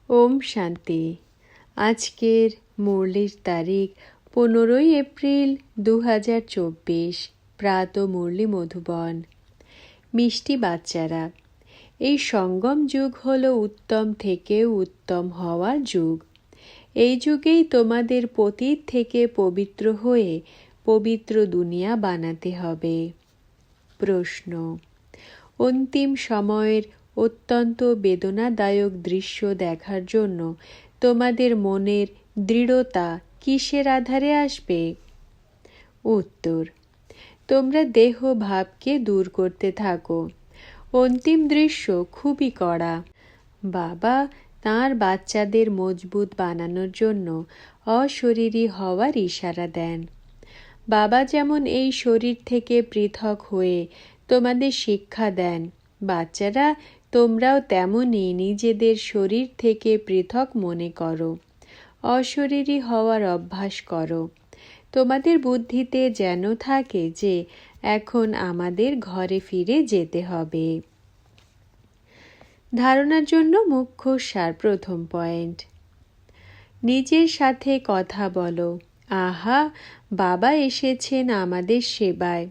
ওম শান্তি। আজকের মুরলির তারিখ 15 এপ্রিল 2024। প্রাত মুরলি মধুবন। মিষ্টি বাচ্চারা, এই সঙ্গম যুগ হলো উত্তম থেকেও উত্তম হওয়ার যুগ। এই যুগেই তোমাদের পতীত থেকে পবিত্র হয়ে পবিত্র দুনিয়া বানাতে হবে। প্রশ্ন: অন্তিম সময়ের অত্যন্ত বেদনাদায়ক দৃশ্য দেখার জন্য তোমাদের মনের দৃঢ়তা কিসের আধারে আসবে? উত্তর: তোমরা দেহ ভাবকে দূর করতে থাকো। অন্তিম দৃশ্য খুবই কড়া। বাবা তাঁর বাচ্চাদের মজবুত বানানোর জন্য অশরীরী হওয়ার ইশারা দেন। বাবা যেমন এই শরীর থেকে পৃথক হয়ে তোমাদের শিক্ষা দেন, বাচ্চারা তোমরাও তেমনই নিজেদের শরীর থেকে পৃথক মনে করো, অশরীরী হওয়ার অভ্যাস করো। তোমাদের বুদ্ধিতে যেন থাকে যে এখন আমাদের ঘরে ফিরে যেতে হবে। ধারণার জন্য মুখ্য সার। প্রথম পয়েন্ট: নিজের সাথে কথা বলো। আহা, বাবা এসেছেন আমাদের সেবায়।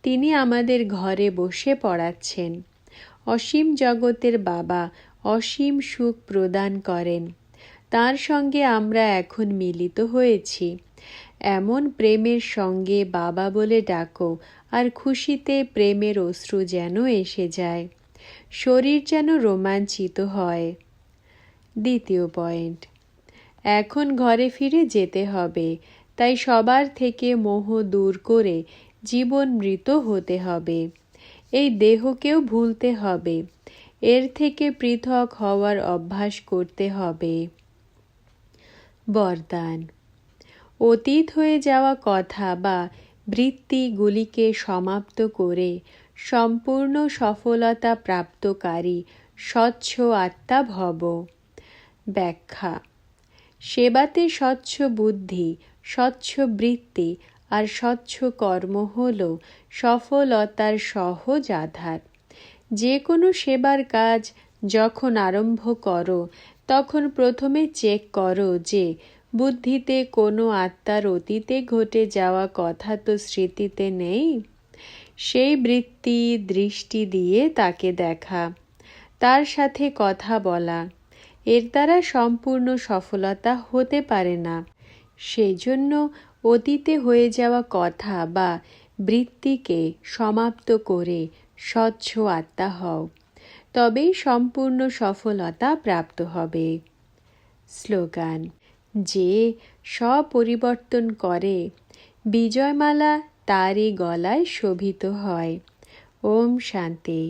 তিনি আমাদের ঘরে বসে পড়াচ্ছেন। অসীম জগতের বাবা অসীম সুখ প্রদান করেন। তার সঙ্গে আমরা এখন মিলিত হয়েছি। এমন প্রেমের সঙ্গে বাবা বলে ডাকো, আর খুশিতে প্রেমের অশ্রু যেন এসে যায়, শরীর যেন রোমাঞ্চিত হয়। দ্বিতীয় পয়েন্ট: এখন ঘরে ফিরে যেতে হবে, তাই সবার থেকে মোহ দূর করে জীবন মৃত হতে হবে। এই দেহকেও ভুলতে হবে, এর থেকে পৃথক হওয়ার অভ্যাস করতে হবে। বরদান: অতীত হয়ে যাওয়া কথা বা বৃত্তিগুলিকে সমাপ্ত করে সম্পূর্ণ সফলতা প্রাপ্তকারী স্বচ্ছ আত্মা ভব। ব্যাখ্যা: সেবাতে স্বচ্ছ বুদ্ধি, স্বচ্ছ বৃত্তি আর স্বচ্ছ কর্ম হল সফলতার সহজ আধার। যে কোনো সেবার কাজ যখন আরম্ভ করো, তখন প্রথমে চেক করো যে বুদ্ধিতে কোনো আত্মার অতীতে ঘটে যাওয়া কথা তো স্মৃতিতে নেই। সেই বৃত্তি দৃষ্টি দিয়ে তাকে দেখা, তার সাথে কথা বলা, এর দ্বারা সম্পূর্ণ সফলতা হতে পারে না। সেই জন্য অতীতে হয়ে যাওয়া কথা বা বৃত্তিকে সমাপ্ত করে স্বচ্ছ আত্মা হও, তবেই সম্পূর্ণ সফলতা প্রাপ্ত হবে। স্লোগান: যে স্বপরিবর্তন করে বিজয়মালা তারই গলায় শোভিত হয়। ওম শান্তি।